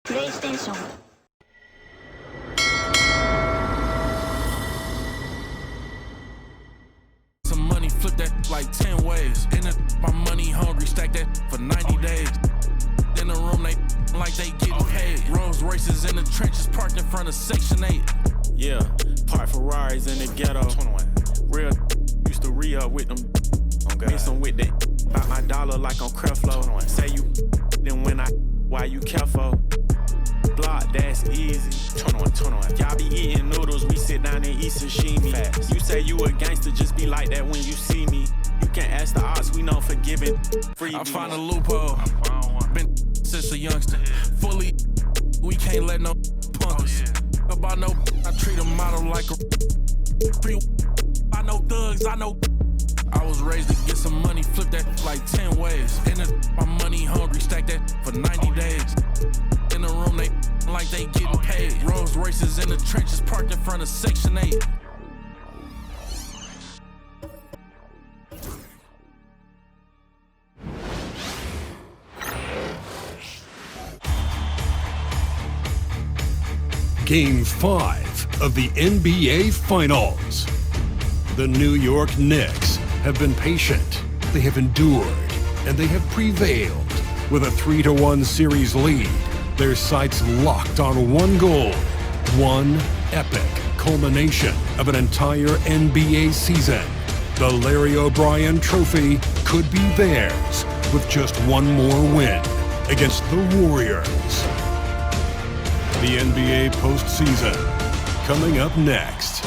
PlayStation. Some money, flip that like 10 ways. In it, my money hungry, stack that for 90 days. In the room, they like they getting paid. Rolls Royces in the trenches, parked in front of Section 8. Yeah, park Ferraris in the ghetto. 21. Real used to re-up with them. Mixin' with that, about my dollar like on Creflo. Say you, then when why you careful? Block, that's easy. 21. Y'all be eating noodles, we sit down and eat sashimi. Fast. You say you a gangster, just be like that when you see me. You can ask the odds, we know forgiving. Free. I find a loophole. Been since a youngster. Fully, we can't let no punk us. About no, I treat a model like a. I know thugs, I know. I was raised to get some money, flip that like 10 ways. In the, my money hungry, stack that for 90 days. In the room, they like they getting paid. Rolls Royces in the trenches, parked in front of Section 8. Game 5 of the NBA Finals. The New York Knicks have been patient, they have endured, and they have prevailed. With a 3-1 series lead, their sights locked on one goal, one epic culmination of an entire NBA season. The Larry O'Brien Trophy could be theirs with just one more win against the Warriors. The NBA postseason coming up next.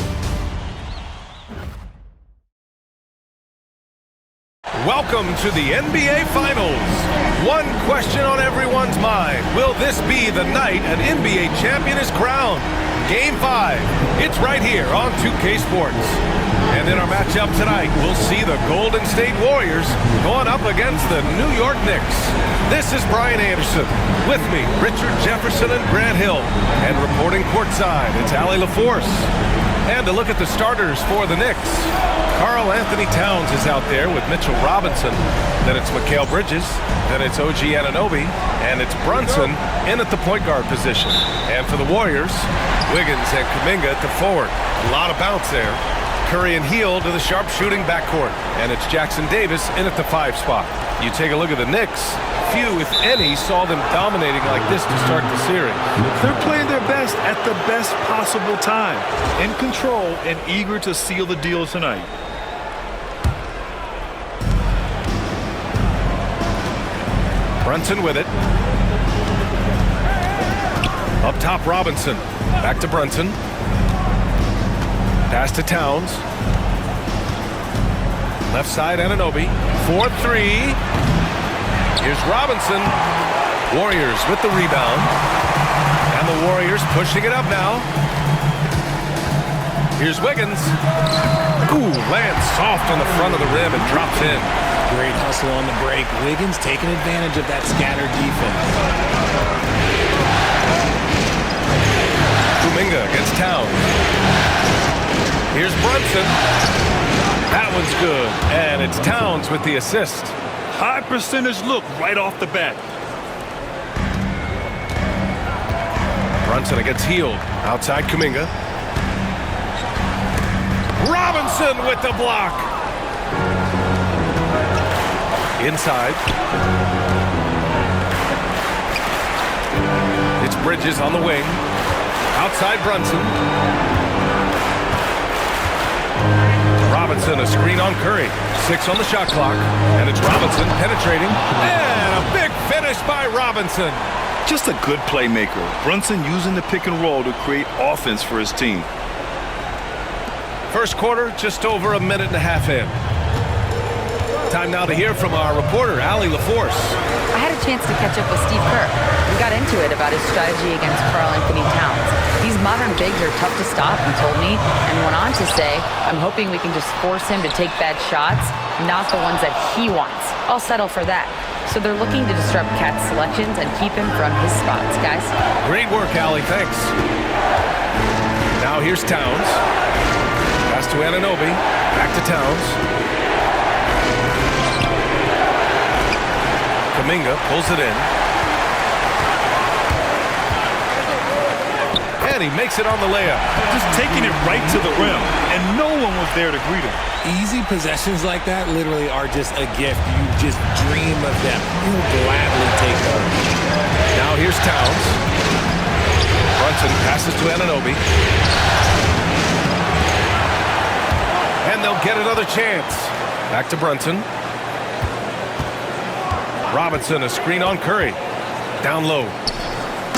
Welcome to the NBA Finals. One question on everyone's mind. Will this be the night an NBA champion is crowned? Game 5. It's right here on 2K Sports. And in our matchup tonight, we'll see the Golden State Warriors going up against the New York Knicks. This is Brian Anderson. With me, Richard Jefferson and Grant Hill. And reporting courtside, it's Allie LaForce. And to look at the starters for the Knicks, Karl Anthony Towns is out there with Mitchell Robinson. Then it's Mikal Bridges. Then it's OG Anunoby. And it's Brunson in at the point guard position. And for the Warriors, Wiggins and Kuminga at the forward. A lot of bounce there. Curry and Hield to the sharpshooting backcourt. And it's Jackson Davis in at the 5 spot. You take a look at the Knicks. Few, if any, saw them dominating like this to start the series. They're playing their best at the best possible time. In control and eager to seal the deal tonight. Brunson with it. Up top, Robinson. Back to Brunson. Pass to Towns. Left side, Anunoby. 4-3. Here's Robinson. Warriors with the rebound. And the Warriors pushing it up now. Here's Wiggins. Ooh, lands soft on the front of the rim and drops in. Great hustle on the break. Wiggins taking advantage of that scattered defense. Kuminga against Towns. Here's Brunson. That one's good. And it's Towns with the assist. High percentage look right off the bat. Brunson against Hield. Outside Kuminga. Robinson with the block. Inside. It's Bridges on the wing. Outside Brunson. Robinson, a screen on Curry. 6 on the shot clock. And it's Robinson penetrating. And a big finish by Robinson. Just a good playmaker. Brunson using the pick and roll to create offense for his team. First quarter, just over a minute and a half in. Time now to hear from our reporter, Allie LaForce. I had a chance to catch up with Steve Kerr. We got into it about his strategy against Karl Anthony Towns. These modern bigs are tough to stop, he told me, and went on to say, I'm hoping we can just force him to take bad shots, not the ones that he wants. I'll settle for that. So they're looking to disrupt Cat's selections and keep him from his spots, guys. Great work, Allie. Thanks. Now here's Towns. Pass to Anunoby. Back to Towns. Kuminga pulls it in. And he makes it on the layup. Just taking it right to the rim, and no one was there to greet him. Easy possessions like that literally are just a gift. You just dream of them. You'll gladly take those. Now here's Towns. Brunson passes to Anunoby. And they'll get another chance. Back to Brunson. Robinson, a screen on Curry. Down low.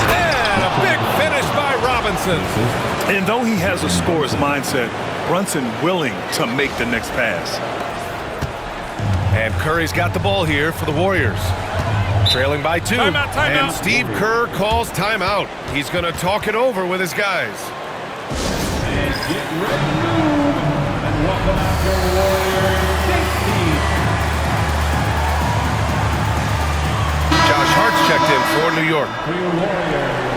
And a big finish by Robinson. And though he has a scorer's mindset, Brunson willing to make the next pass. And Curry's got the ball here for the Warriors. Trailing by 2. Timeout. And Steve Kerr calls timeout. He's going to talk it over with his guys. And get ready to move. And welcome out to the Warriors. Josh Hart's checked in for New York.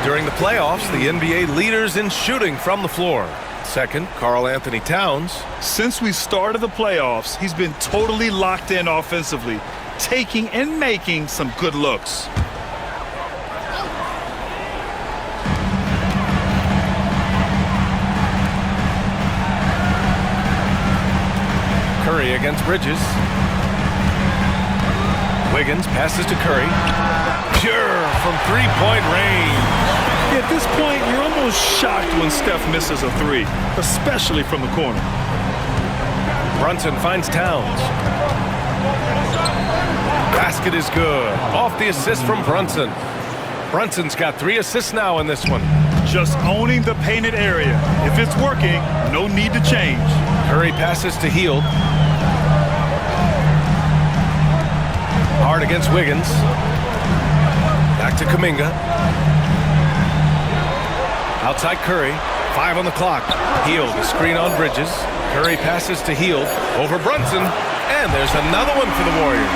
During the playoffs, the NBA leaders in shooting from the floor. Second, Karl Anthony Towns. Since we started the playoffs, he's been totally locked in offensively, taking and making some good looks. Curry against Bridges. Wiggins passes to Curry. Pure from three-point range. At this point, you're almost shocked when Steph misses a three, especially from the corner. Brunson finds Towns. Basket is good. Off the assist from Brunson. Brunson's got 3 assists now in this one. Just owning the painted area. If it's working, no need to change. Curry passes to Hield. Hard against Wiggins. Back to Kuminga. Outside Curry. 5 on the clock. Hield, a screen on Bridges. Curry passes to Hield. Over Brunson. And there's another one for the Warriors.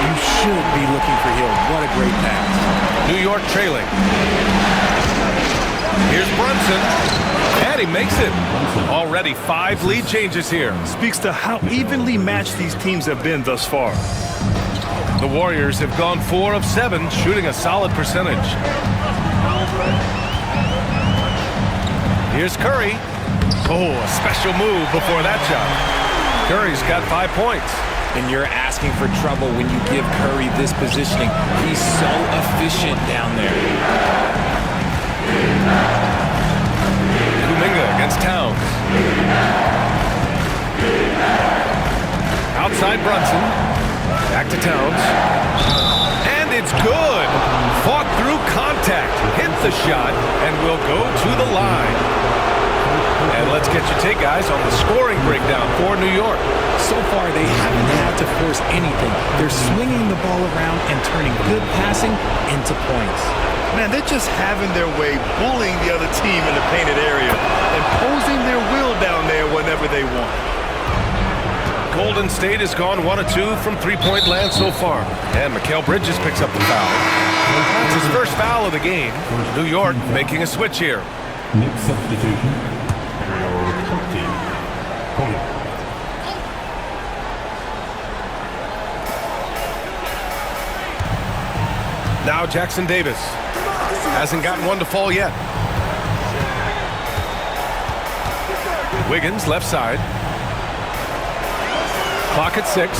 You should be looking for Hill. What a great pass. New York trailing. Here's Brunson. And he makes it. Already 5 lead changes here. Speaks to how evenly matched these teams have been thus far. The Warriors have gone 4 of 7, shooting a solid percentage. Here's Curry. Oh, a special move before that shot. Curry's got 5 points. And you're asking for trouble when you give Curry this positioning. He's so efficient down there. Kuminga against Towns. Outside Brunson. Back to Towns. And it's good. Fought through contact. Hit the shot and will go to the line. And let's get your take, guys, on the scoring breakdown for New York. So far, they haven't had to force anything. They're swinging the ball around and turning good passing into points. Man, they're just having their way, bullying the other team in the painted area, imposing their will down there whenever they want. Golden State has gone 1 of 2 from three-point land so far. And Mikal Bridges picks up the foul. It's his first foul of the game. New York making a switch here. Knicks substitution. Number 20. Conley. Now Jackson Davis. Hasn't gotten one to fall yet. Wiggins, left side. Clock at 6.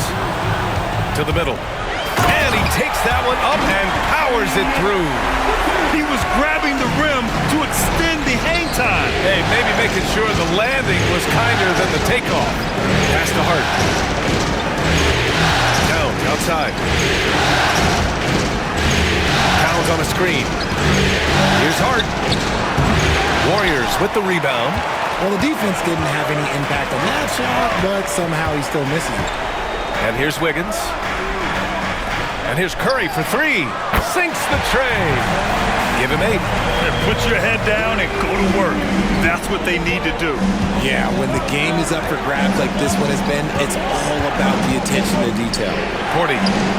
To the middle. And he takes that one up and powers it through. He was grabbing the rim to extend the hang time. Hey, maybe making sure the landing was kinder than the takeoff. Pass to Hart. Towns outside. Towns on a screen. Here's Hart. Warriors with the rebound. Well, the defense didn't have any impact on that shot, but somehow he still misses it. And here's Wiggins. And here's Curry for 3. Sinks the tray. Give him 8. And put your head down and go to work. That's what they need to do. Yeah, when the game is up for grabs like this one has been, it's all about the attention to detail. 40.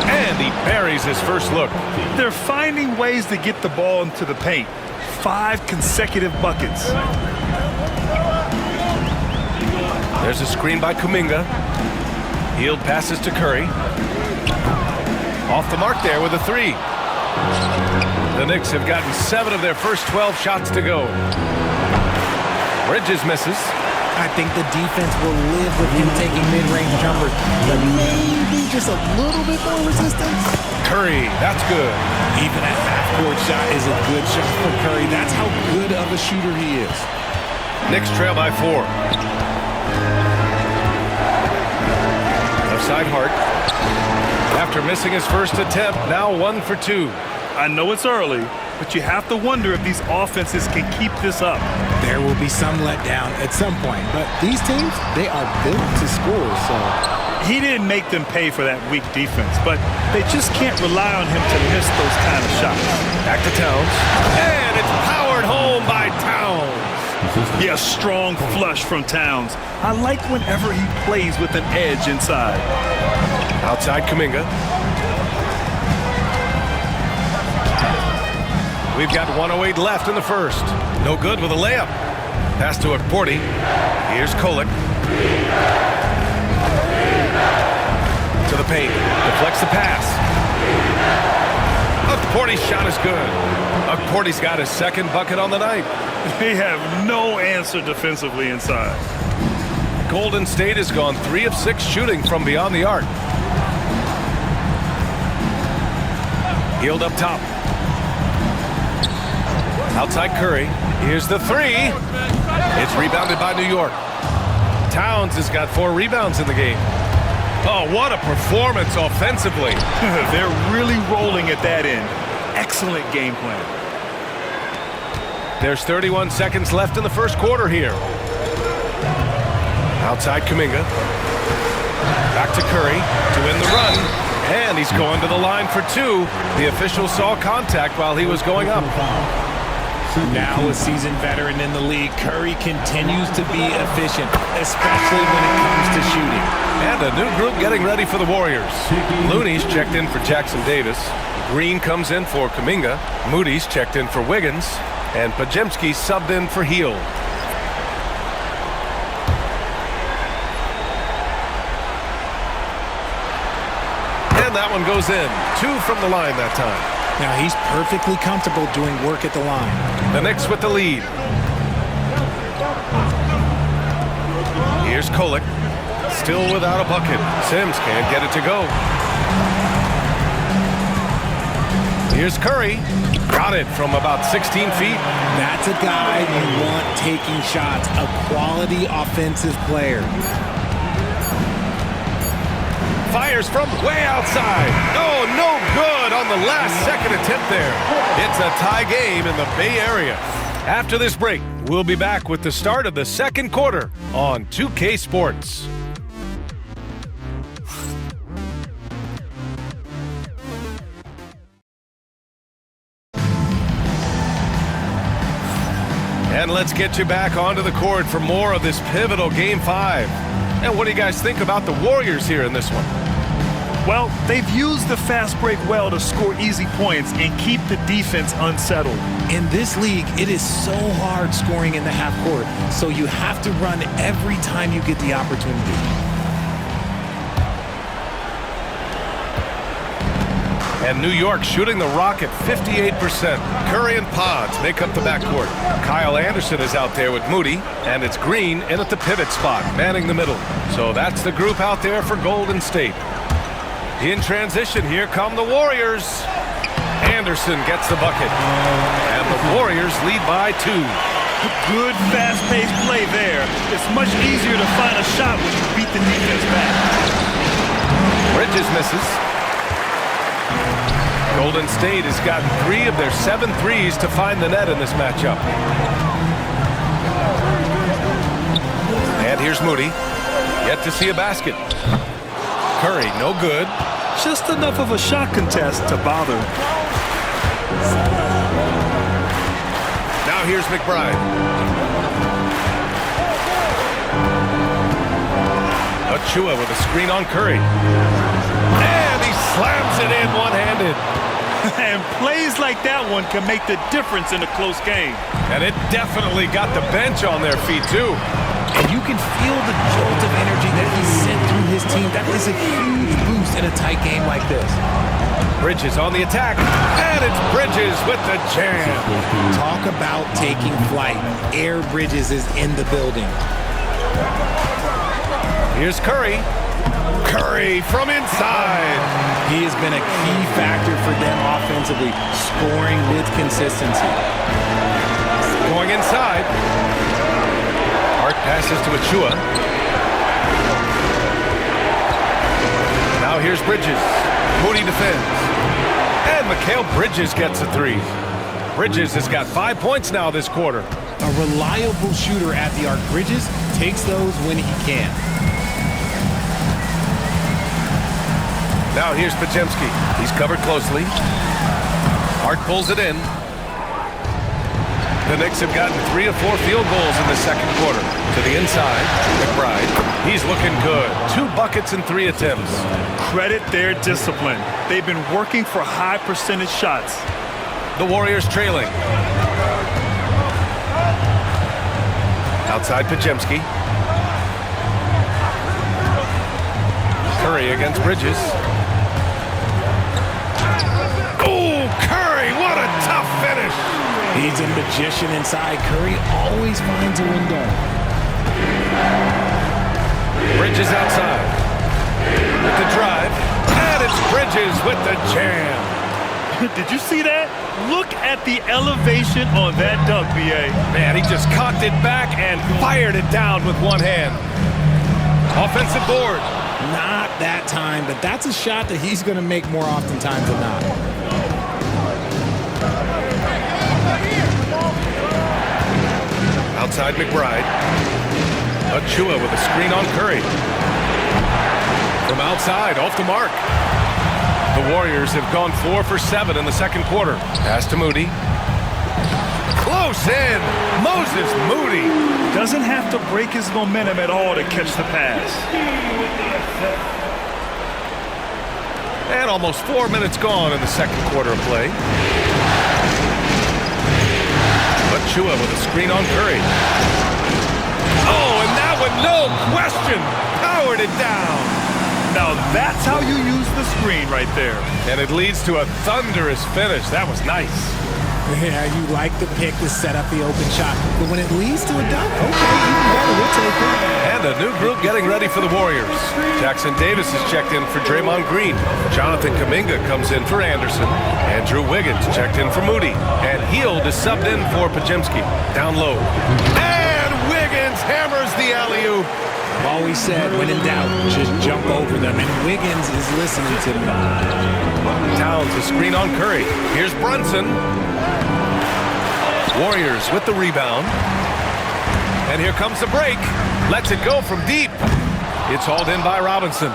And he buries his first look. They're finding ways to get the ball into the paint. 5 consecutive buckets. There's a screen by Kuminga. Hield passes to Curry. Off the mark there with a 3. The Knicks have gotten 7 of their first 12 shots to go. Bridges misses. I think the defense will live with him taking mid-range jumpers, but maybe just a little bit more resistance. Curry, that's good. Even a half-court shot is a good shot for Curry. That's how good of a shooter he is. Knicks trail by 4. Left side Hart. After missing his first attempt, now 1 for 2. I know it's early, but you have to wonder if these offenses can keep this up. There will be some letdown at some point, but these teams, they are built to score, so... He didn't make them pay for that weak defense, but they just can't rely on him to miss those kind of shots. Back to Towns. And it's powered home by Towns. Yeah, strong flush from Towns. I like whenever he plays with an edge inside. Outside Kuminga. We've got 1:08 left in the first. No good with a layup. Pass to Akporti. Here's Kolek. To the paint. Deflects the pass. Akporti's shot is good. Akporti's got his second bucket on the night. They have no answer defensively inside. Golden State has gone 3 of 6 shooting from beyond the arc. Healed up top. Outside Curry. Here's the 3. It's rebounded by New York. Towns has got 4 rebounds in the game. Oh, what a performance offensively. They're really rolling at that end. Excellent game plan. There's 31 seconds left in the first quarter here. Outside Kuminga. Back to Curry to win the run. And he's going to the line for 2. The official saw contact while he was going up. Now a seasoned veteran in the league, Curry continues to be efficient, especially when it comes to shooting. And a new group getting ready for the Warriors. Looney's checked in for Jackson Davis. Green comes in for Kuminga. Moody's checked in for Wiggins. And Pajemski subbed in for Hield. And that one goes in. 2 from the line that time. Now he's perfectly comfortable doing work at the line. The Knicks with the lead. Here's Kolek. Still without a bucket. Sims can't get it to go. Here's Curry. Got it from about 16 feet. That's a guy you want taking shots. A quality offensive player. Fires from way outside. Oh, no good on the last second attempt there. It's a tie game in the Bay Area. After this break, we'll be back with the start of the second quarter on 2K Sports. And let's get you back onto the court for more of this pivotal Game 5. And what do you guys think about the Warriors here in this one? Well, they've used the fast break well to score easy points and keep the defense unsettled. In this league, it is so hard scoring in the half court, so you have to run every time you get the opportunity. And New York shooting the rock at 58%. Curry and Pods make up the backcourt. Kyle Anderson is out there with Moody, and it's Green in at the pivot spot, manning the middle. So that's the group out there for Golden State. In transition, here come the Warriors. Anderson gets the bucket. And the Warriors lead by 2. Good fast-paced play there. It's much easier to find a shot when you beat the defense back. Bridges misses. Golden State has gotten 3 of their 7 threes to find the net in this matchup. And here's Moody. Yet to see a basket. Curry, no good. Just enough of a shot contest to bother. Now here's McBride. Achua with a screen on Curry. And he slams it in one-handed. And plays like that one can make the difference in a close game. And it definitely got the bench on their feet, too. And you can feel the jolt of energy that he sent through his team. That is a huge boost in a tight game like this. Bridges on the attack, and it's Bridges with the jam. Talk about taking flight. Air Bridges is in the building. Here's Curry. Curry from inside. He has been a key factor for them offensively, scoring with consistency. Going inside. Hart passes to Achua. Now here's Bridges. Moody defends. And Mikal Bridges gets a three. Bridges has got 5 points now this quarter. A reliable shooter at the arc. Bridges takes those when he can. Now here's Podziemski. He's covered closely. Hart pulls it in. The Knicks have gotten 3 of 4 field goals in the second quarter. To the inside, McBride. He's looking good. 2 buckets in 3 attempts. Credit their discipline. They've been working for high percentage shots. The Warriors trailing. Outside Podziemski. Curry against Bridges. Oh, Curry, what a tough finish. He's a magician inside. Curry always finds a window. Bridges outside. With the drive. And it's Bridges with the jam. Did you see that? Look at the elevation on that dunk, B.A. Man, he just cocked it back and fired it down with one hand. Offensive board. Not that time, but that's a shot that he's going to make more oftentimes than not. Outside McBride. Achua with a screen on Curry. From outside, off the mark. The Warriors have gone 4 for 7 in the second quarter. Pass to Moody. Close in. Moses Moody. Doesn't have to break his momentum at all to catch the pass. And almost 4 minutes gone in the second quarter of play. Achua with a screen on Curry. Oh, and that one, no question, powered it down. Now that's how you use the screen right there. And it leads to a thunderous finish. That was nice. Yeah, you like the pick to set up the open shot, but when it leads to a dunk, okay, even better, we'll take it. And a new group getting ready for the Warriors. Jackson Davis is checked in for Draymond Green. Jonathan Kuminga comes in for Anderson. Andrew Wiggins checked in for Moody. And Hield is subbed in for Podziemski. Down low. And Wiggins hammers the alley-oop. I've always said, when in doubt, just jump over them, and Wiggins is listening to them. Towns a screen on Curry. Here's Brunson. Warriors with the rebound. And here comes the break. Lets it go from deep. It's hauled in by Robinson.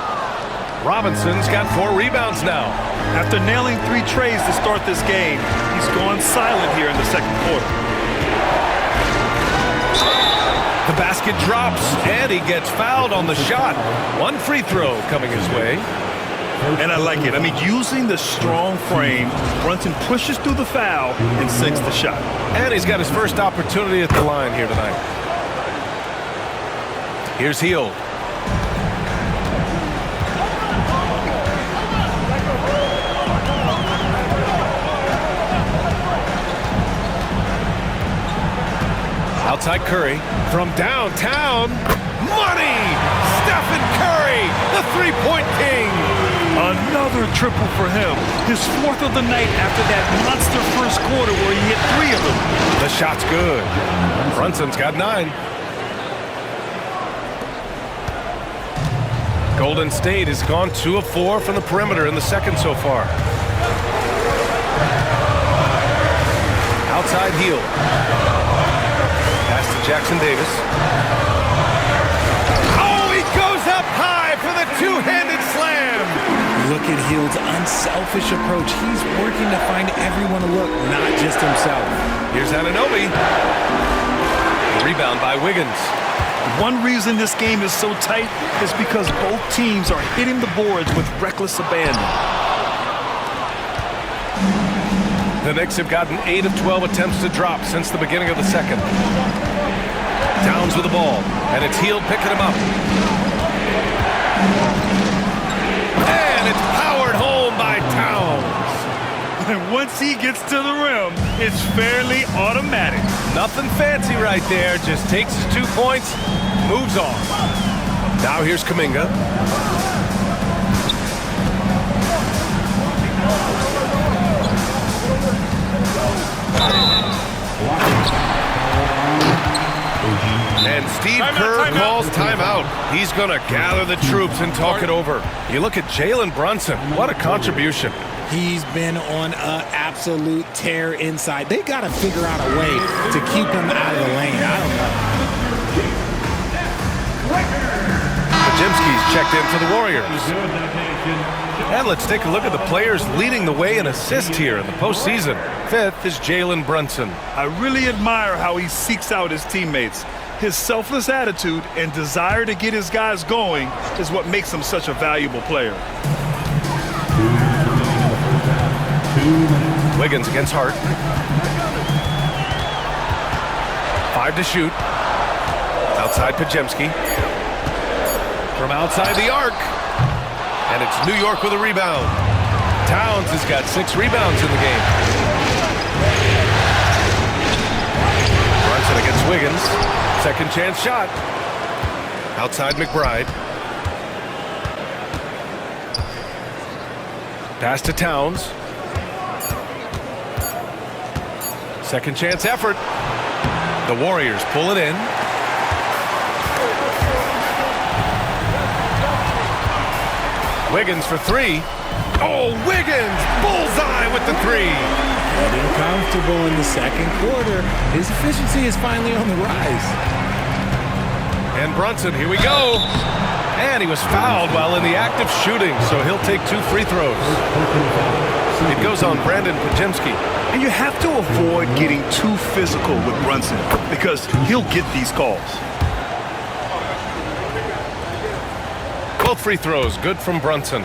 Robinson's got 4 rebounds now. After nailing 3 trays to start this game, he's gone silent here in the second quarter. The basket drops, and he gets fouled on the shot. 1 free throw coming his way. And I like it. I mean, using the strong frame, Brunson pushes through the foul and sinks the shot. And he's got his first opportunity at the line here tonight. Here's Hield. Outside Curry. From downtown, money! Stephen Curry, the three-point king. Another triple for him. His 4th of the night after that monster first quarter where he hit 3 of them. The shot's good. Brunson's got 9. Golden State has gone 2 of 4 from the perimeter in the second so far. Outside Hield. Pass to Jackson Davis. Oh, he goes up high for the two-handed slam. Look at Hield's unselfish approach. He's working to find everyone to look, not just himself. Here's Anunoby. Rebound by Wiggins. One reason this game is so tight is because both teams are hitting the boards with reckless abandon. The Knicks have gotten 8 of 12 attempts to drop since the beginning of the second. Towns with the ball, and it's Hield picking him up. And it's powered home by Towns. And once he gets to the rim, it's fairly automatic. Nothing fancy right there. Just takes his 2 points, moves on. Now here's Kuminga. And Steve Kerr calls timeout. He's going to gather the troops and talk it over. You look at Jalen Brunson. What a contribution. He's been on an absolute tear inside. They got to figure out a way to keep him out of the lane. I don't know. Pajemski's checked in for the Warriors. And let's take a look at the players leading the way in assists here in the postseason. 5th is Jalen Brunson. I really admire how he seeks out his teammates. His selfless attitude and desire to get his guys going is what makes him such a valuable player. Wiggins against Hart. 5 to shoot. Outside Pajemski. From outside the arc. And it's New York with a rebound. Towns has got 6 rebounds in the game. Brunson against Wiggins. Second chance shot. Outside McBride. Pass to Towns. Second chance effort. The Warriors pull it in. Wiggins for 3. Oh, Wiggins! Bullseye with the 3. Getting comfortable in the second quarter. His efficiency is finally on the rise. And Brunson, here we go. And he was fouled while in the act of shooting, so he'll take 2 free throws. It goes on Brandon Pajemski. And you have to avoid getting too physical with Brunson because he'll get these calls. Both free throws good from Brunson.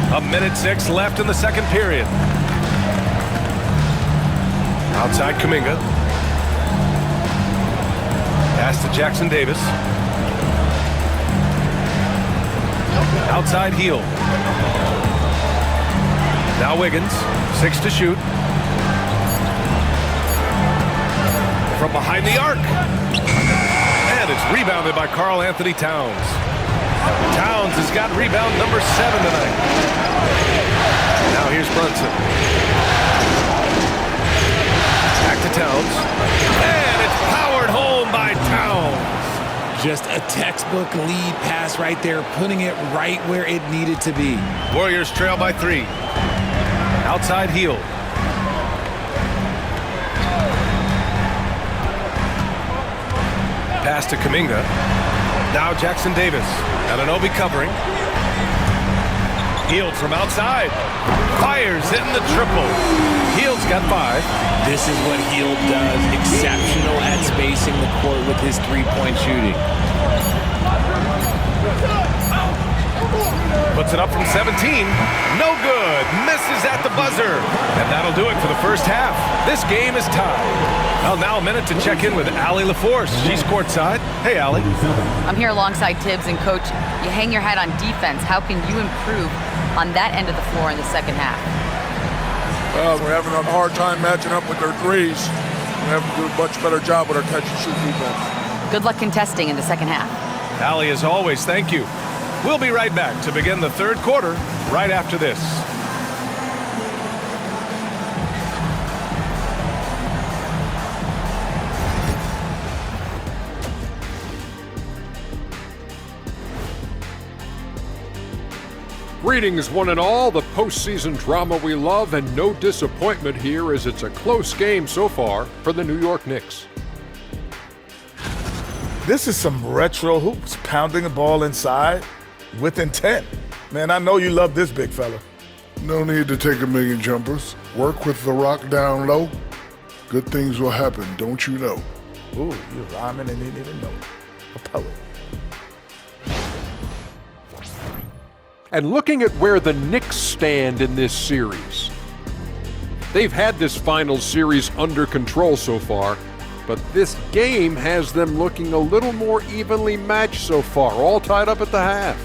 1:06 left in the second period. Outside Kuminga. Pass to Jackson Davis. Outside Heel. Now Wiggins, 6 to shoot. From behind the arc. And it's rebounded by Karl Anthony Towns. Towns has got rebound number 7 tonight. Now here's Brunson. Back to Towns. And it's powered home by Towns. Just a textbook lead pass right there, putting it right where it needed to be. Warriors trail by 3. Outside Heel. Pass to Kuminga. Now Jackson Davis. Anunoby covering. Hield from outside. Fires, hitting the triple. Hield's got 5. This is what Hield does. Exceptional at spacing the court with his three-point shooting. Puts it up from 17. No good. Misses at the buzzer. And that'll do it for the first half. This game is tied. Well, now a minute to check in with Allie LaForce. She's courtside. Hey, Allie. I'm here alongside Tibbs, and Coach, you hang your hat on defense. How can you improve on that end of the floor in the second half? Well, we're having a hard time matching up with their threes. We have to do a much better job with our catch-and-shoot defense. Good luck contesting in the second half. Allie, as always, thank you. We'll be right back to begin the third quarter right after this. Greetings, one and all. The postseason drama we love, and no disappointment here as it's a close game so far for the New York Knicks. This is some retro hoops, pounding the ball inside with intent. Man, I know you love this big fella. No need to take a million jumpers. Work with the rock down low. Good things will happen, don't you know? Ooh, you're rhyming and didn't even know. A poet. And looking at where the Knicks stand in this series. They've had this final series under control so far, but this game has them looking a little more evenly matched so far, all tied up at the half.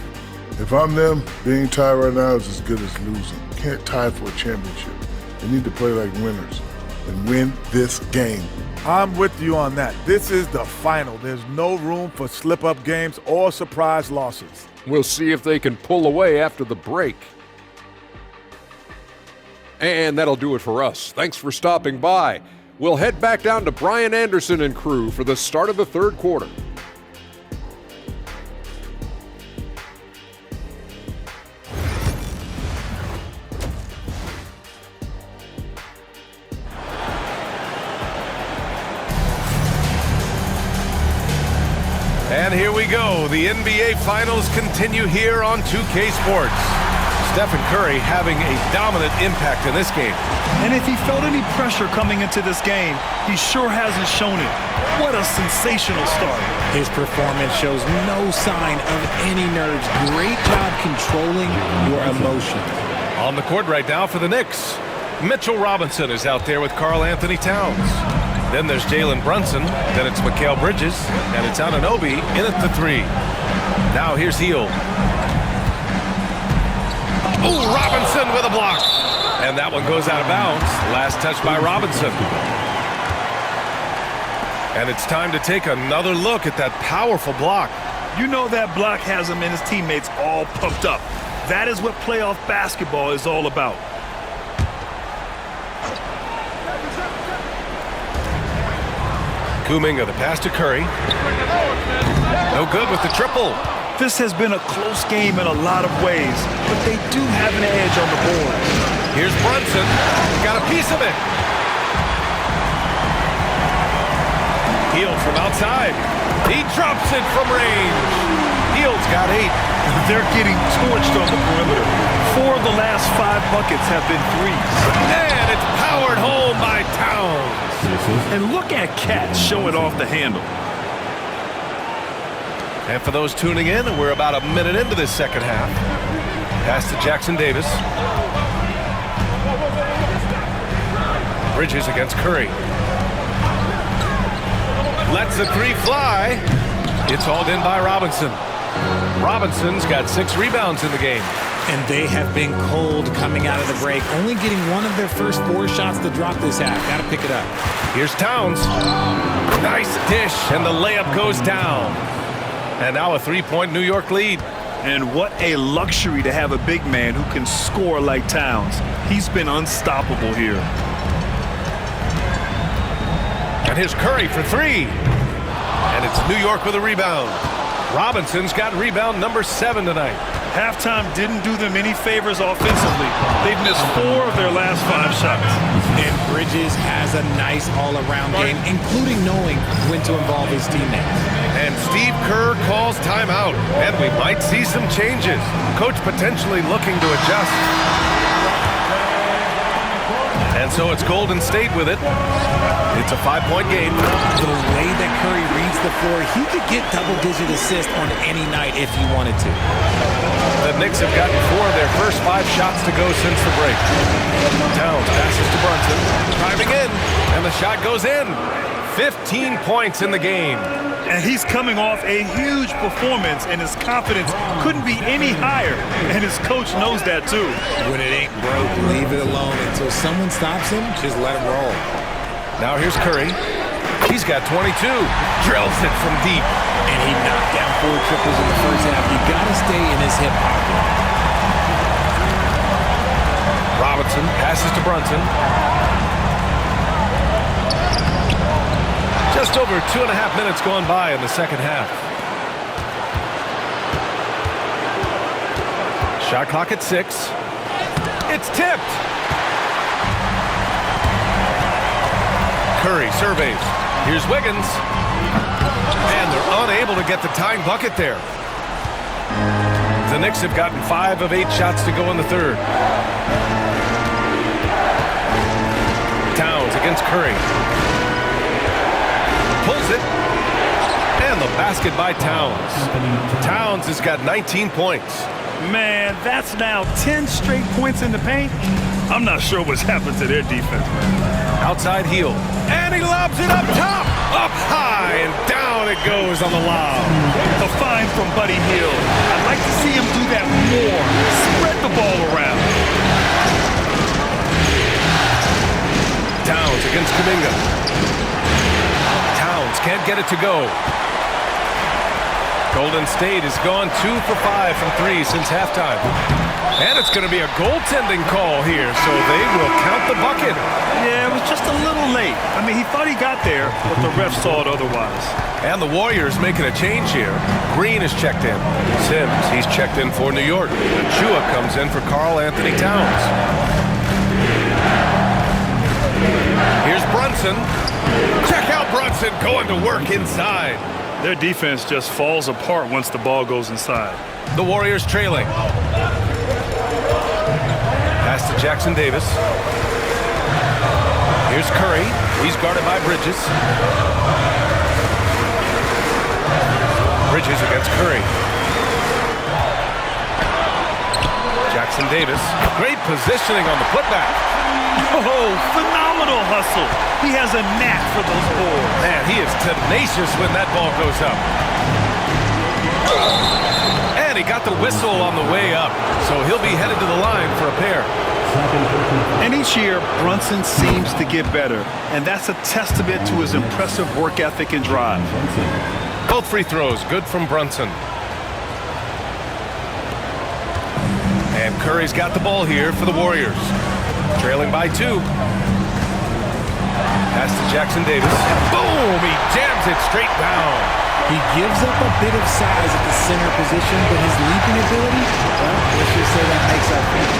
If I'm them, being tied right now is as good as losing. can't tie for a championship. They need to play like winners and win this game. I'm with you on that. This is the final. There's no room for slip-up games or surprise losses. We'll see if they can pull away after the break. And that'll do it for us. Thanks for stopping by. We'll head back down to Brian Anderson and crew for the start of the third quarter. And here we go. The NBA Finals continue here on 2K Sports. Stephen Curry having a dominant impact in this game. And if he felt any pressure coming into this game, he sure hasn't shown it. What a sensational start. His performance shows no sign of any nerves. Great job controlling your emotions. On the court right now for the Knicks, Mitchell Robinson is out there with Karl Anthony Towns. Then there's Jalen Brunson, then it's Mikal Bridges, and it's Anunoby in at the three. Now here's Hield. Oh, Robinson with a block. And that one goes out of bounds. Last touch by Robinson. And it's time to take another look at that powerful block. You know that block has him and his teammates all pumped up. That is what playoff basketball is all about. Kuminga, the pass to Curry. No good with the triple. This has been a close game in a lot of ways, but they do have an edge on the board. Here's Brunson. Got a piece of it. Hield from outside. He drops it from range. Hield's got 8. They're getting torched on the perimeter. 4 of the last 5 buckets have been threes. And it's powered home by Towns. And look at Cat showing off the handle. And for those tuning in, we're about a minute into this second half. Pass to Jackson Davis. Bridges against Curry. Lets the three fly. It's hauled in by Robinson. Robinson's got 6 rebounds in the game. And they have been cold coming out of the break, only getting one of their first 4 shots to drop this half. Got to pick it up. Here's Towns. Nice dish, and the layup goes down. And now a 3-point New York lead. And what a luxury to have a big man who can score like Towns. He's been unstoppable here. And here's Curry for 3. And it's New York with a rebound. Robinson's got rebound number 7 tonight. Halftime didn't do them any favors offensively. They've missed 4 of their last 5 shots. And Bridges has a nice all-around game, including knowing when to involve his teammates. And Steve Kerr calls timeout. And we might see some changes. Coach potentially looking to adjust. And so it's Golden State with it. It's a 5-point game. The way that Curry reads the floor, he could get double-digit assists on any night if he wanted to. The Knicks have gotten 4 of their first 5 shots to go since the break. Towns passes to Brunson. Driving in, and the shot goes in. 15 points in the game. And he's coming off a huge performance, and his confidence couldn't be any higher. And his coach knows that, too. When it ain't broke, leave it alone. Until someone stops him, just let him roll. Now here's Curry. He's got 22. Drills it from deep. And he knocked down 4 triples in the first half. You got to stay in his hip pocket. Robinson passes to Brunson. Just over 2.5 minutes gone by in the second half. Shot clock at 6. It's tipped. Curry surveys. Here's Wiggins. And they're unable to get the tying bucket there. The Knicks have gotten 5 of 8 shots to go in the third. Towns against Curry. Pulls it. And the basket by Towns. Towns has got 19 points. Man, that's now 10 straight points in the paint. I'm not sure what's happened to their defense. Outside heel. And he lobs it up top. Up high and down it goes on the lob. A find from Buddy Hield. I'd like to see him do that more. Spread the ball around. Towns against Kuminga. Towns can't get it to go. Golden State has gone 2 for 5 from 3 since halftime. And it's going to be a goaltending call here, so they will count the bucket. Yeah, it was just a little late. I mean, he thought he got there, but the ref saw it otherwise. And the Warriors making a change here. Green is checked in. Sims, he's checked in for New York. Chua comes in for Karl Anthony Towns. Here's Brunson. Check out Brunson going to work inside. Their defense just falls apart once the ball goes inside. The Warriors trailing. Pass to Jackson Davis. Here's Curry. He's guarded by Bridges. Bridges against Curry. Jackson Davis. Great positioning on the putback. Oh, phenomenal hustle. He has a knack for those boards. Man, he is tenacious when that ball goes up. And he got the whistle on the way up, so he'll be headed to the line for a pair. And each year, Brunson seems to get better, and that's a testament to his impressive work ethic and drive. Both free throws good from Brunson. And Curry's got the ball here for the Warriors. Trailing by 2. Pass to Jackson Davis. Boom! He jams it straight down. He gives up a bit of size at the center position, but his leaping ability, well, let's just say that makes up for it.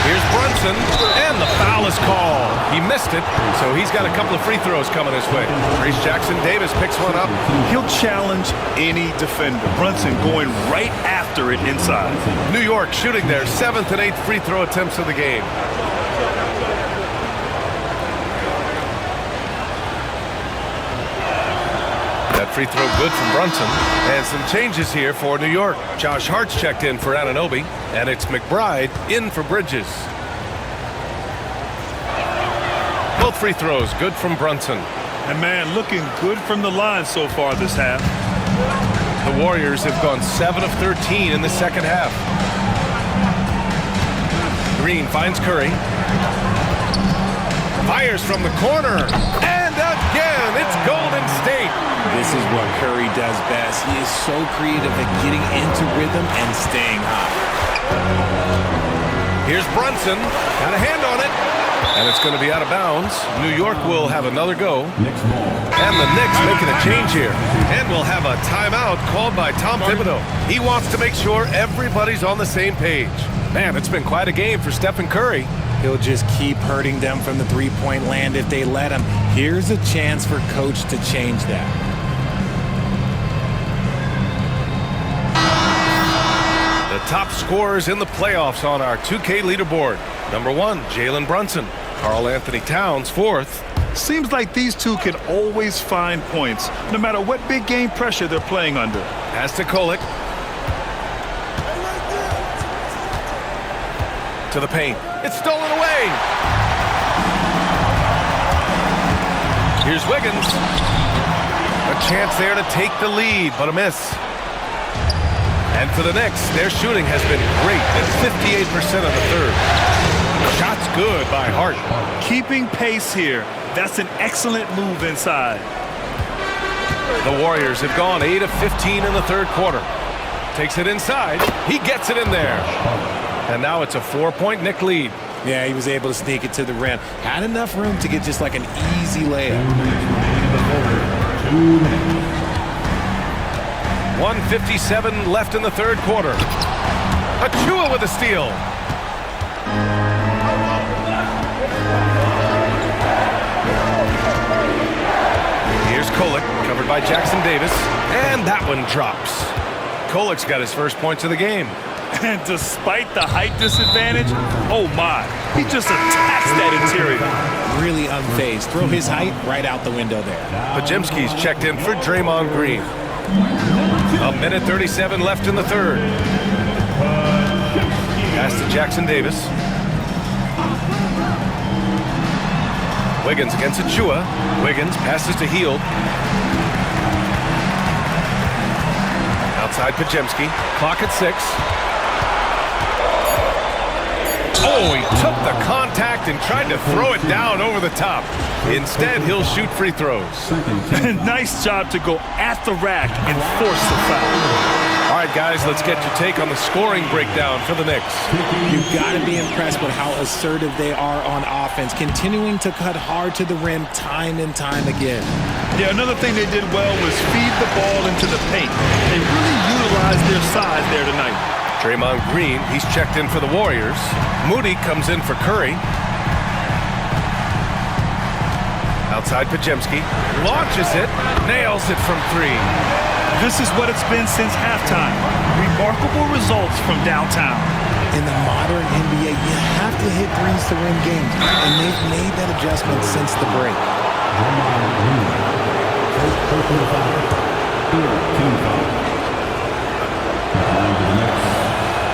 Here's Brunson, and the foul is called. He missed it, so he's got a couple of free throws coming his way. Trace Jackson Davis picks one up. He'll challenge any defender. Brunson going right after it inside. New York shooting their 7th and 8th free throw attempts of the game. That free throw good from Brunson. And some changes here for New York. Josh Hart's checked in for Anunoby, and it's McBride in for Bridges. Both free throws good from Brunson. And man, looking good from the line so far this half. The Warriors have gone 7 of 13 in the second half. Green finds Curry. Fires from the corner. And again, it's Golden State. This is what Curry does best. He is so creative at getting into rhythm and staying hot. Here's Brunson. Got a hand on it. And it's going to be out of bounds. New York will have another go. And the Knicks making a change here. And we'll have a timeout called by Tom Thibodeau. He wants to make sure everybody's on the same page. Man, it's been quite a game for Stephen Curry. He'll just keep hurting them from the three-point land if they let him. Here's a chance for Coach to change that. The top scorers in the playoffs on our 2K leaderboard. Number 1, Jalen Brunson. Karl Anthony Towns, 4th. Seems like these two can always find points, no matter what big game pressure they're playing under. Pass to Kolek. To the paint. It's stolen away. Here's Wiggins. A chance there to take the lead, but a miss. And for the Knicks, their shooting has been great at 58% of the third. Shots good by Hart. Keeping pace here. That's an excellent move inside. The Warriors have gone 8 of 15 in the third quarter. Takes it inside. He gets it in there. And now it's a 4-point Knick lead. Yeah, he was able to sneak it to the rim. Had enough room to get just like an easy layup. 1:57 left in the third quarter. Achua with a steal. Here's Kolek, covered by Jackson Davis. And that one drops. Kolek's got his first points of the game. And despite the height disadvantage, oh my, he just attacks that interior. Really unfazed. Throw his height right out the window there. Podziemski's checked in for Draymond Green. A minute 37 left in the third. Pass to Jackson Davis. Wiggins against Achua. Wiggins passes to Hield. Outside Podziemski. Clock at 6. Oh, he took the contact and tried to throw it down over the top. Instead, he'll shoot free throws. Nice job to go at the rack and force the foul. All right, guys, let's get your take on the scoring breakdown for the Knicks. You've got to be impressed with how assertive they are on offense, continuing to cut hard to the rim time and time again. Yeah, another thing they did well was feed the ball into the paint. They really utilized their size there tonight. Draymond Green, he's checked in for the Warriors. Moody comes in for Curry. Outside Pajemski, launches it, nails it from three. This is what it's been since halftime. Remarkable results from downtown. In the modern NBA, you have to hit threes to win games, and they've made that adjustment since the break.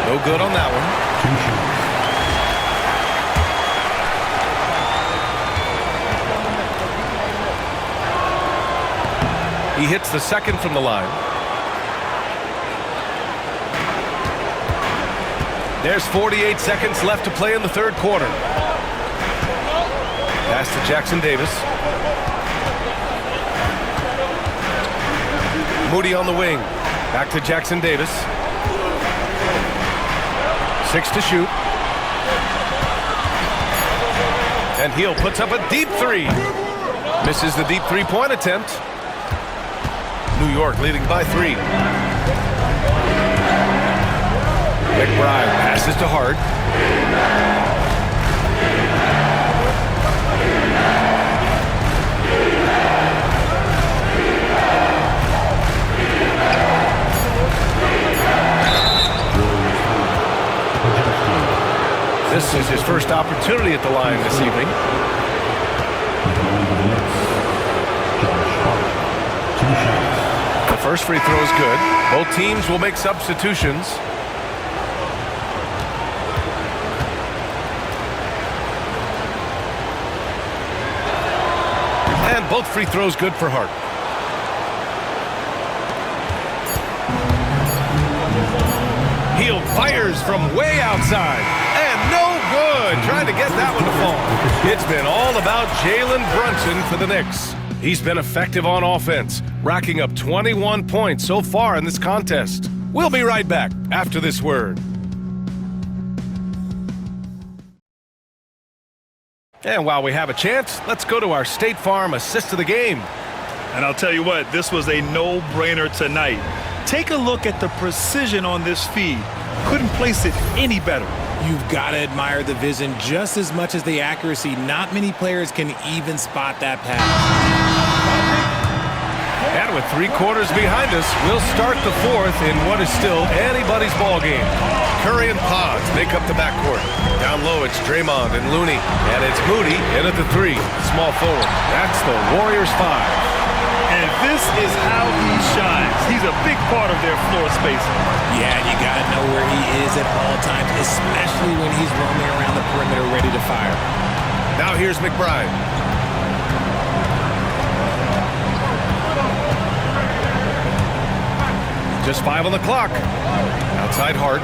No good on that one. He hits the second from the line. There's 48 seconds left to play in the third quarter. Pass to Jackson Davis. Moody on the wing. Back to Jackson Davis. 6 to shoot. And Hill puts up a deep three. Misses the deep three-point attempt. New York leading by 3. McBride passes to Hart. This is his first opportunity at the line this evening. The first free throw is good. Both teams will make substitutions. And both free throws good for Hart. Hill fires from way outside. And no good. Trying to get that one to fall. It's been all about Jalen Brunson for the Knicks. He's been effective on offense, racking up 21 points so far in this contest. We'll be right back after this word. And while we have a chance, let's go to our State Farm assist of the game. And I'll tell you what, this was a no-brainer tonight. Take a look at the precision on this feed. Couldn't place it any better. You've got to admire the vision just as much as the accuracy. Not many players can even spot that pass. And with 3 quarters behind us, we'll start the fourth in what is still anybody's ball game. Curry and Pods make up the backcourt. Down low, it's Draymond and Looney. And it's Moody in at the 3, small forward. That's the Warriors 5. And this is how he shines. He's a big part of their floor spacing. Yeah, you got to know where he is at all times, especially when he's roaming around the perimeter ready to fire. Now here's McBride. Just 5 on the clock. Outside Hart.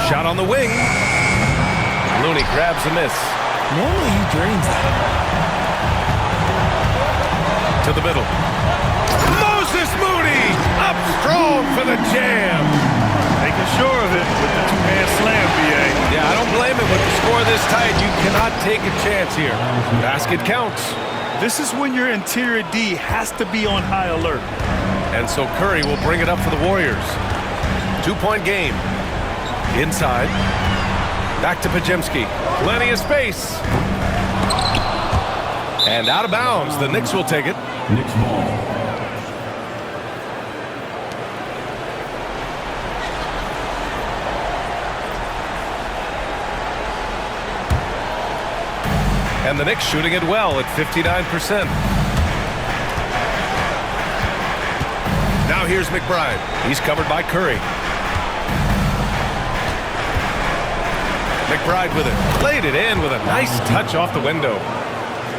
Shot on the wing. Looney grabs a miss. Normally he drains that. To the middle. Moses Moody up strong for the jam. Making sure of it with the 2-hand slam, BA. Yeah, I don't blame him with the score this tight. You cannot take a chance here. Basket counts. This is when your interior D has to be on high alert. And so Curry will bring it up for the Warriors. 2-point game. Inside. Back to Pajemski. Plenty of space. And out of bounds. The Knicks will take it. Knicks ball. And the Knicks shooting it well at 59%. Now here's McBride. He's covered by Curry. McBride with it. Played it in with a nice touch off the window.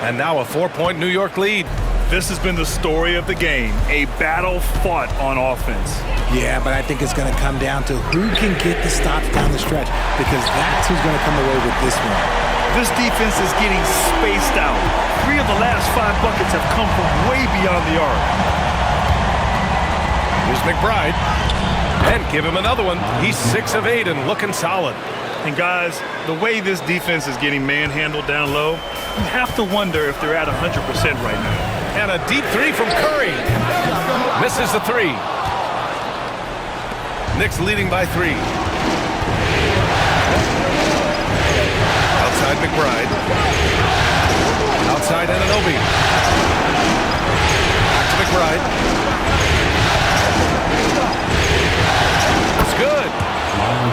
And now a 4-point New York lead. This has been the story of the game, a battle fought on offense. Yeah, but I think it's going to come down to who can get the stops down the stretch, because that's who's going to come away with this one. This defense is getting spaced out. 3 of the last 5 buckets have come from way beyond the arc. Here's McBride. And give him another one. He's 6 of 8 and looking solid. And guys, the way this defense is getting manhandled down low, you have to wonder if they're at 100% right now. And a deep 3 from Curry. Misses the 3. Knicks leading by 3. Outside McBride. Outside Anunoby. Back to McBride. It's good.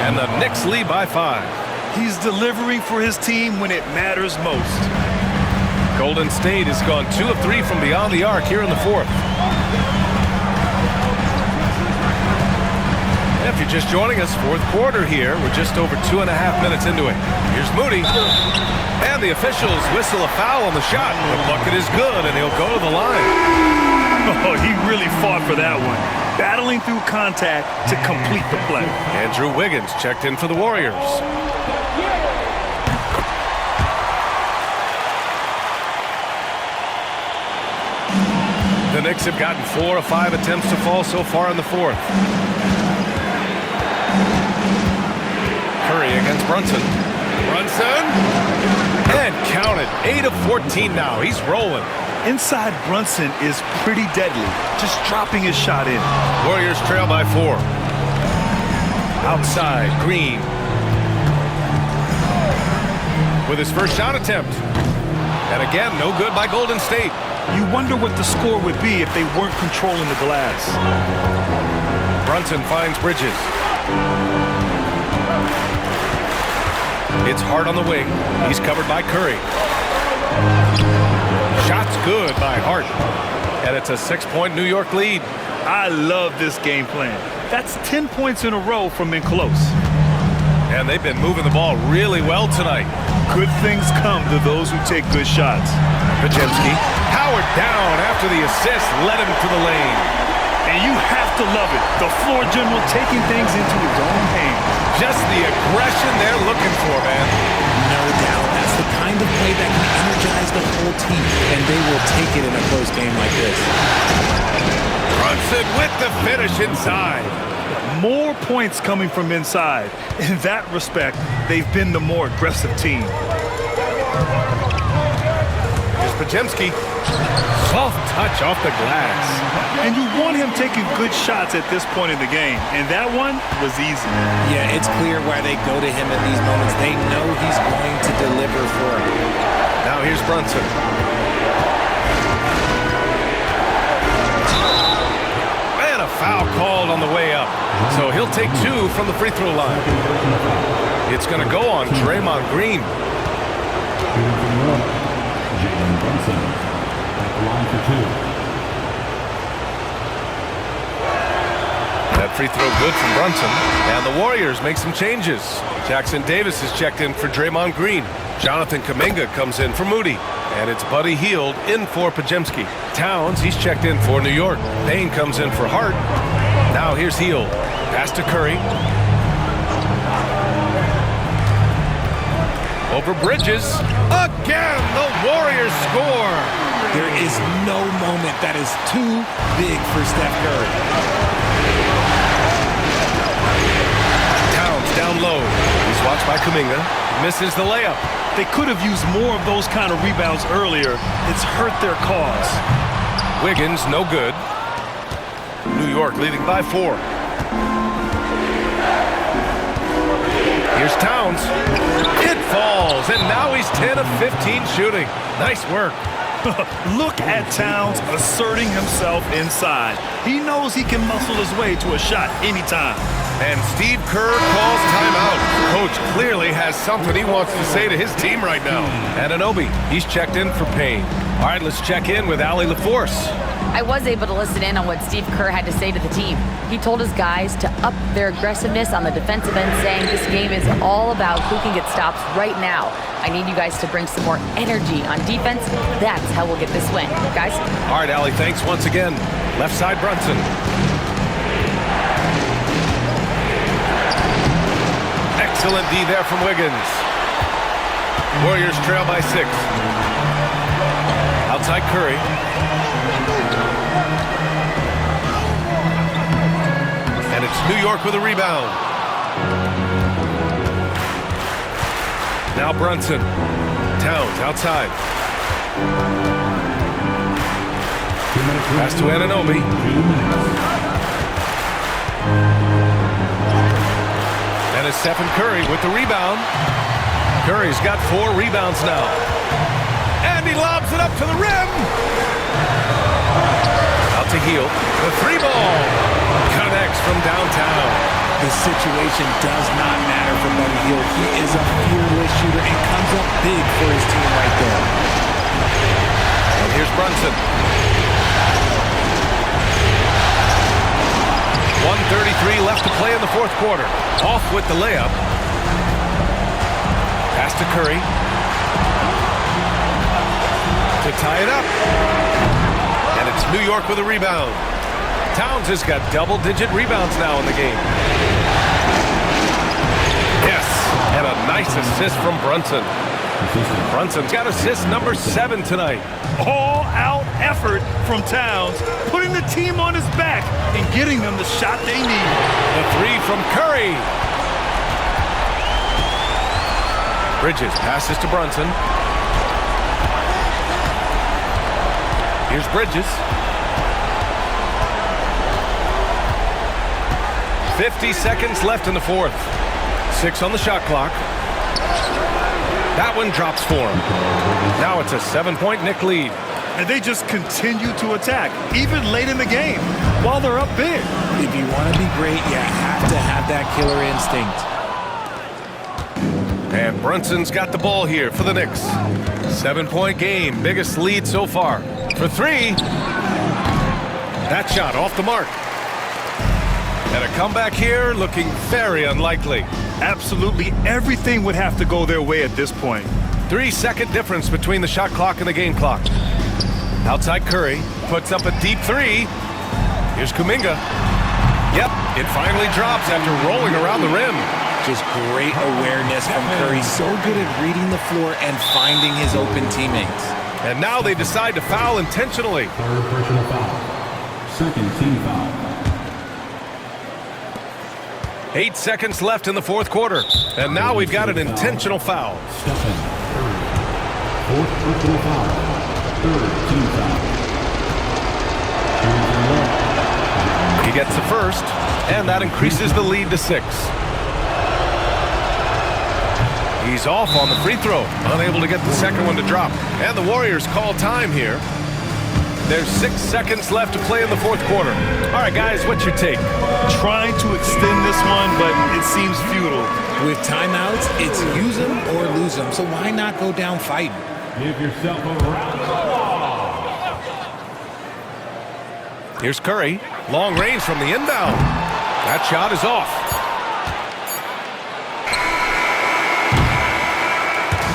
And the Knicks lead by 5. He's delivering for his team when it matters most. Golden State has gone 2 of 3 from beyond the arc here in the 4th. If you're just joining us, 4th quarter here. We're just over 2.5 minutes into it. Here's Moody. And the officials whistle a foul on the shot. The bucket is good, and he'll go to the line. Oh, he really fought for that one. Battling through contact to complete the play. Andrew Wiggins checked in for the Warriors. The Knicks have gotten 4 of 5 attempts to fall so far in the 4th. Curry against Brunson. Brunson! And counted. 8 of 14 now. He's rolling. Inside Brunson is pretty deadly. Just dropping his shot in. Warriors trail by 4. Outside, Green. With his first shot attempt. And again, no good by Golden State. You wonder what the score would be if they weren't controlling the glass. Brunson finds Bridges. It's hard on the wing. He's covered by Curry. Shot's good by Hart. And it's a 6-point New York lead. I love this game plan. That's 10 points in a row from in close. And they've been moving the ball really well tonight. Good things come to those who take good shots. Podziemski, powered down after the assist, led him to the lane. And you have to love it. The floor general taking things into his own hands. Just the aggression they're looking for, man. No doubt. That's the kind of play that can energize the whole team, and they will take it in a close game like this. Brunson with the finish inside. More points coming from inside. In that respect, they've been the more aggressive team. Here's Podziemski. Soft touch off the glass. And you want him taking good shots at this point in the game. And that one was easy. Yeah, it's clear why they go to him at these moments. They know he's going to deliver for them. Now here's Brunson. And a foul called on the way up. So he'll take 2 from the free throw line. It's going to go on Draymond Green. Jalen Brunson at the line for 2. That free throw good from Brunson. And the Warriors make some changes. Jackson Davis is checked in for Draymond Green. Jonathan Kuminga comes in for Moody. And it's Buddy Hield in for Podziemski. Towns, he's checked in for New York. Payne comes in for Hart. Now here's Hield. Pass to Curry. Over Bridges. Again, the Warriors score. There is no moment that is too big for Steph Curry. Towns down low. He's watched by Kuminga. Misses the layup. They could have used more of those kind of rebounds earlier. It's hurt their cause. Wiggins, no good. New York leading by 4. Here's Towns. It falls, and now he's 10 of 15 shooting. Nice work. Look at Towns asserting himself inside. He knows he can muscle his way to a shot anytime. And Steve Kerr calls timeout. Coach clearly has something he wants to say to his team right now. Anunoby, he's checked in for Payne. All right, let's check in with Allie LaForce. I was able to listen in on what Steve Kerr had to say to the team. He told his guys to up their aggressiveness on the defensive end, saying this game is all about who can get stops right now. I need you guys to bring some more energy on defense. That's how we'll get this win. Guys? All right, Allie, thanks once again. Left side, Brunson. Excellent D there from Wiggins. Warriors trail by 6. Outside Curry. And it's New York with a rebound. Now Brunson. Towns outside. Pass to Anunoby. And it's Stephen Curry with the rebound. Curry's got 4 rebounds now. And he lobs it up to the rim. Out to Hield. The 3-ball connects from downtown. The situation does not matter for Buddy Hield. He is a fearless shooter and comes up big for his team right there. And here's Brunson. 1:33 left to play in the fourth quarter. Off with the layup. Pass to Curry. To tie it up. And it's New York with a rebound. Towns has got double-digit rebounds now in the game. Yes, and a nice assist from Brunson. Brunson's got assist number 7 tonight. All-out effort from Towns, putting the team on his back and getting them the shot they need. The 3 from Curry. Bridges passes to Brunson. Here's Bridges. 50 seconds left in the fourth. 6 on the shot clock. That one drops for him. Now it's a 7-point Knick lead. And they just continue to attack, even late in the game, while they're up big. If you want to be great, you have to have that killer instinct. And Brunson's got the ball here for the Knicks. 7-point game, biggest lead so far. For 3. That shot off the mark. And a comeback here looking very unlikely. Absolutely everything would have to go their way at this point. 3-second difference between the shot clock and the game clock. Outside Curry puts up a deep 3. Here's Kuminga. Yep, it finally drops after rolling around the rim. Just great awareness from Curry. So good at reading the floor and finding his open teammates. And now they decide to foul intentionally. 3rd personal foul. 2nd team foul. 8 seconds left in the fourth quarter. And now we've got an intentional foul. Stephen Curry. 4th personal foul. 3rd team foul. He gets the first, and that increases the lead to 6. He's off on the free throw, unable to get the second one to drop. And the Warriors call time here. There's 6 seconds left to play in the fourth quarter. All right, guys, what's your take? Trying to extend this one, but it seems futile. With timeouts, it's use them or lose them, so why not go down fighting? Give yourself a round of applause. Here's Curry. Long range from the inbound. That shot is off.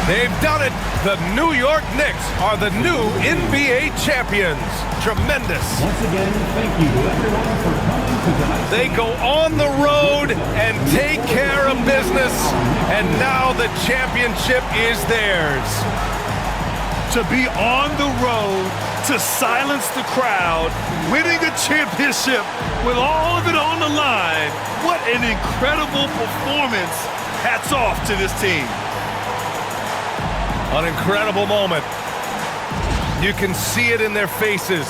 They've done it. The New York Knicks are the new NBA champions. Tremendous. Once again, thank you everyone for coming to tonight's. They go on the road and take care of business, and now the championship is theirs. To be on the road, to silence the crowd, winning a championship with all of it on the line. What an incredible performance. Hats off to this team. An incredible moment. You can see it in their faces.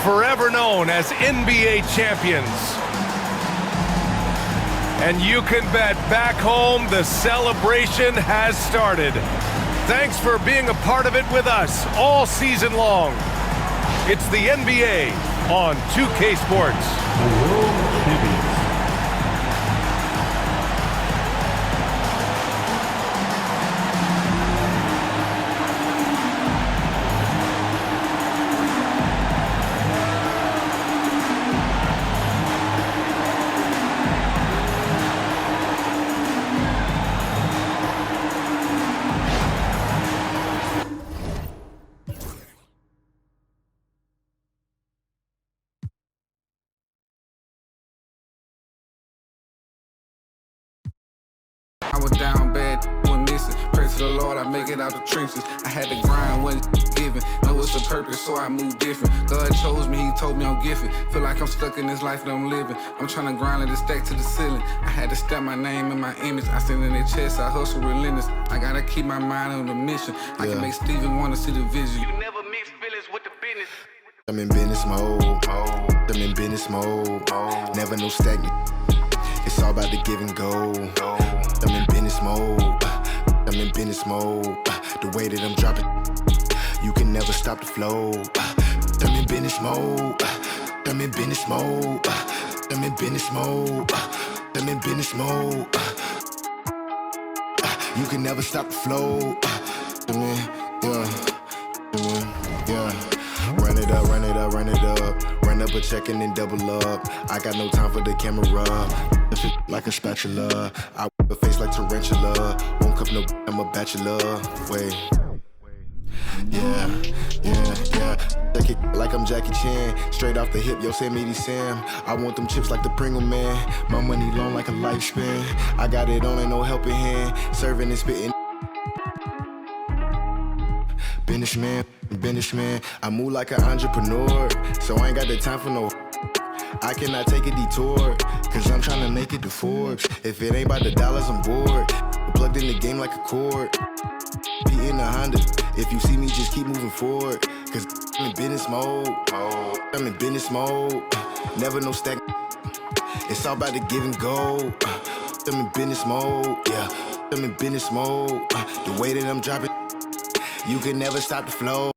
Forever known as NBA champions. And you can bet back home the celebration has started. Thanks for being a part of it with us all season long. It's the NBA on 2K Sports. The world champions. I was down bad, was missing. Pray to the Lord, I make it out the trenches. I had to grind, wasn't given. Know it's a purpose, so I move different. God chose me, he told me I'm gifted. Feel like I'm stuck in this life that I'm living. I'm trying to grind it and stack to the ceiling. I had to stamp my name and my image. I stand in their chest, I hustle relentless. I gotta keep my mind on the mission. I can make Steven wanna see the vision. You never mix feelings with the business. I'm in business mode. I'm in business mode. Never no stagnant. It's all about the give and go. I'm in business mode. I'm in business mode. The way that I'm dropping, you can never stop the flow. I'm in business mode. I'm in business mode. I'm in business mode. I'm in business mode. You can never stop the flow. Yeah. Run it up, run it up, run it up. Run up a check and then double up. I got no time for the camera. Like a spatula. I whip a face like tarantula. Won't cuff no, I'm a bachelor. Wait. Yeah. Take it like I'm Jackie Chan. Straight off the hip, Yosemite Sam. I want them chips like the Pringle Man. My money long like a lifespan. I got it on and no helping hand. Serving and spitting. Businessman, I move like an entrepreneur, so I ain't got the time for no. I cannot take a detour, cause I'm trying to make it to Forbes. If it ain't about the dollars, I'm bored. I'm plugged in the game like a cord. Be in a Honda. If you see me, just keep moving forward, cause I'm in business mode. I'm in business mode. Never no stack. It's all about the give and go. I'm in business mode. Yeah, I'm in business mode. The way that I'm dropping, you can never stop the flow.